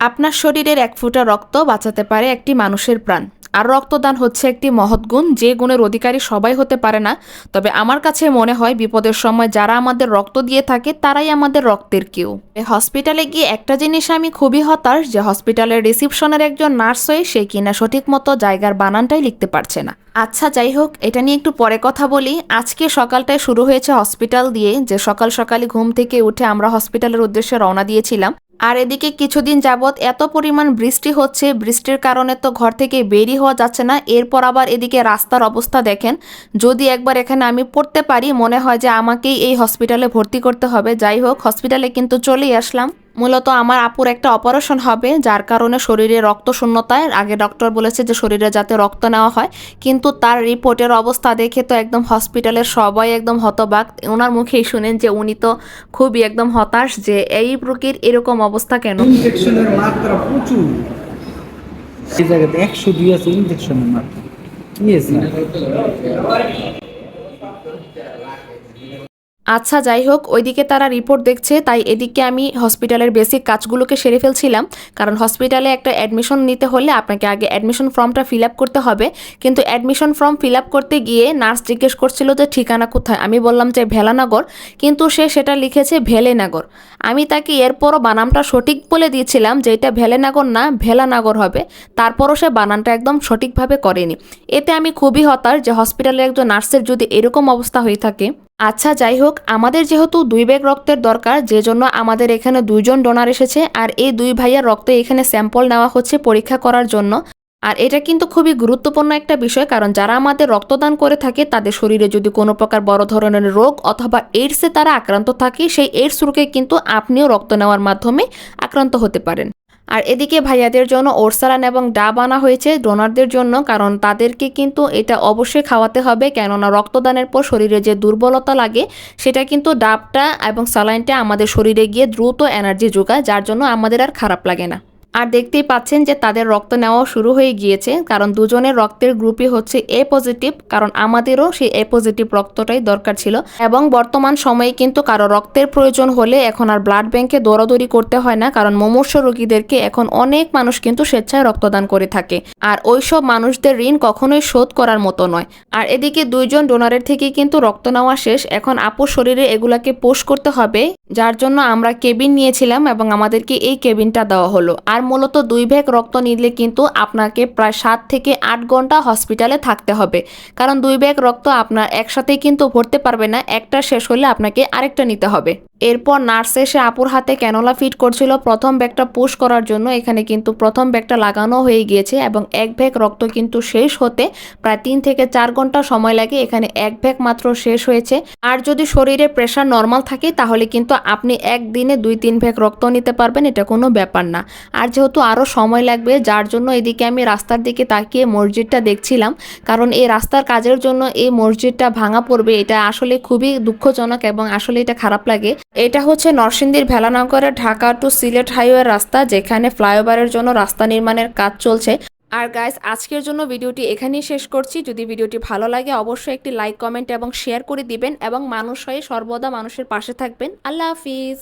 আপনার শরীরের এক ফোঁটা রক্ত বাঁচাতে পারে একটি মানুষের প্রাণ। আর রক্তদান হচ্ছে একটি মহৎ গুণ, যে গুণের অধিকারী সবাই হতে পারে না। তবে আমার কাছে মনে হয় বিপদের সময় যারা আমাদের রক্ত দিয়ে থাকে তারাই আমাদের রক্তের কেউ। হসপিটালে গিয়ে একটা জিনিস আমি খুবই হতাশ, যে হসপিটালের রিসিপশনের একজন নার্স হয়ে সে কিনা সঠিক মতো জায়গার বানানটাই লিখতে পারছে না। আচ্ছা, যাই হোক, এটা নিয়ে একটু পরে কথা বলি। আজকে সকালটায় শুরু হয়েছে হসপিটাল দিয়ে, যে সকাল সকালই ঘুম থেকে উঠে আমরা হসপিটালের উদ্দেশ্যে রওনা দিয়েছিলাম। আর এদিকে কিছুদিন যাবৎ এত পরিমাণ বৃষ্টি হচ্ছে, বৃষ্টির কারণে তো ঘর থেকে বেরই হওয়া যাচ্ছে না। এরপর আবার এদিকে রাস্তার অবস্থা দেখেন, যদি একবার এখানে আমি পড়তে পারি মনে হয় যে আমাকেই এই হসপিটালে ভর্তি করতে হবে। যাই হোক, হসপিটালে কিন্তু চলেই আসলাম। মূলত আমার আপুর একটা অপারেশন হবে, যার কারণে শরীরে রক্ত শূন্যতায়, আগে ডক্টর বলেছে যে শরীরে যাতে রক্ত নেওয়া হয়, কিন্তু তার রিপোর্টের অবস্থা দেখে তো একদম হসপিটালের সবাই একদম হতবাক। ওনার মুখেই শুনেন যে উনি তো খুবই একদম হতাশ, যে এই রোগীর এরকম অবস্থা কেন। ইনজেকশনের মাত্রা প্রচুর, এই জায়গাতে 102 আছে ইনজেকশনের মাত্রা। কি আছে? আচ্ছা, যাই হোক, ওইদিকে তারা রিপোর্ট দেখছে, তাই এদিকে আমি হসপিটালের বেসিক কাজগুলোকে সেরে ফেলছিলাম। কারণ হসপিটালে একটা অ্যাডমিশন নিতে হলে আপনাকে আগে অ্যাডমিশন ফর্মটা ফিল আপ করতে হবে। কিন্তু অ্যাডমিশন ফর্ম ফিল আপ করতে গিয়ে নার্স জিজ্ঞেস করছিল যে ঠিকানা কোথায়। আমি বললাম যে ভেলানগর, কিন্তু সে সেটা লিখেছে ভেলেনগর। আমি তাকে এরপরও বানানটা সঠিক বলে দিয়েছিলাম যে এটা ভেলেনগর না, ভেলানগর হবে। তারপরও সে বানানটা একদম সঠিকভাবে করেনি। এতে আমি খুবই হতাশ যে হসপিটালের একজন নার্সের যদি এরকম অবস্থা হয়ে থাকে। আচ্ছা, যাই হোক, আমাদের যেহেতু 2 ব্যাগ রক্তের দরকার, যে জন্য আমাদের এখানে 2জন ডোনার এসেছে। আর এই 2 ভাইয়ার রক্ত এখানে স্যাম্পল নেওয়া হচ্ছে পরীক্ষা করার জন্য। আর এটা কিন্তু খুবই গুরুত্বপূর্ণ একটা বিষয়, কারণ যারা আমাদের রক্তদান করে থাকে তাদের শরীরে যদি কোনো প্রকার বড় ধরনের রোগ অথবা এইডসে তারা আক্রান্ত থাকে, সেই এইডস রোগে কিন্তু আপনিও রক্ত নেওয়ার মাধ্যমে আক্রান্ত হতে পারেন। আর এদিকে ভাইয়াদের জন্য ওরসালান এবং ডাব আনা হয়েছে ডোনারদের জন্য, কারণ তাদেরকে কিন্তু এটা অবশ্যই খাওয়াতে হবে, কেননা রক্তদানের পর শরীরে যে দুর্বলতা লাগে সেটা কিন্তু ডাবটা এবং স্যালাইনটা আমাদের শরীরে গিয়ে দ্রুত এনার্জি যোগায়, যার জন্য আমাদের আর খারাপ লাগে না। আর দেখতেই পাচ্ছেন যে তাদের রক্ত নেওয়া শুরু হয়ে গিয়েছে, কারণ দুজনের রক্তের গ্রুপই হচ্ছে এ পজিটিভ, কারণ আমাদেরও সেই এ পজিটিভ রক্তটাই দরকার ছিল। এবং বর্তমান সময়ে কিন্তু কারো রক্তের প্রয়োজন হলে এখন আর ব্লাড ব্যাংকে দৌড়াদৌড়ি করতে হয় না, কারণ মুমূর্ষ রোগীদেরকে এখন অনেক মানুষ কিন্তু স্বেচ্ছায় রক্তদান করে থাকে। আর ওইসব মানুষদের ঋণ কখনোই শোধ করার মতো নয়। আর এদিকে 2জন ডোনারের থেকেই কিন্তু রক্ত নেওয়া শেষ। এখন আপুর শরীরে এগুলাকে পোষ করতে হবে, যার জন্য আমরা কেবিন নিয়েছিলাম এবং আমাদেরকে এই কেবিনটা দেওয়া হলো। আর মূলত 2 ব্যাগ রক্ত নিলে কিন্তু আপনাকে প্রায় 7 থেকে 8 ঘন্টা হসপিটালে থাকতে হবে, কারণ 2 ব্যাগ রক্ত আপনার একসাথেই কিন্তু ভরতে পারবে না, একটা শেষ হলে আপনাকে আরেকটা নিতে হবে। এরপর নার্স এসে আপুর হাতে ক্যানোলা ফিট করছিল প্রথম ব্যাগটা পুশ করার জন্য। এখানে কিন্তু প্রথম ব্যাগটা লাগানো হয়ে গিয়েছে এবং 1 ব্যাগ রক্ত কিন্তু শেষ হতে প্রায় 3 থেকে 4 ঘন্টা সময় লাগে। এখানে 1 ব্যাগ মাত্র শেষ হয়েছে। আর যদি শরীরে প্রেশার নর্মাল থাকে তাহলে কিন্তু আপনি একদিনে 2-3 ব্যাগ রক্ত নিতে পারবেন, এটা কোনো ব্যাপার না। আর যেহেতু আরও সময় লাগবে, যার জন্য এদিকে আমি রাস্তার দিকে তাকিয়ে মসজিদটা দেখছিলাম, কারণ এই রাস্তার কাজের জন্য এই মসজিদটা ভাঙা পড়বে, এটা আসলে খুবই দুঃখজনক এবং আসলে এটা খারাপ লাগে। এটা হচ্ছে নরসিংদীর ভেলানগরের ঢাকা টু সিলেট হাইওয়ের রাস্তা, যেখানে ফ্লাইওভারের জন্য রাস্তা নির্মাণের কাজ চলছে। আর গাইস, আজকের জন্য ভিডিওটি এখানেই শেষ করছি। যদি ভিডিওটি ভালো লাগে অবশ্যই একটি লাইক, কমেন্ট এবং শেয়ার করে দিবেন, এবং মানুষ হয়ে সর্বদা মানুষের পাশে থাকবেন। আল্লাহ হাফিজ।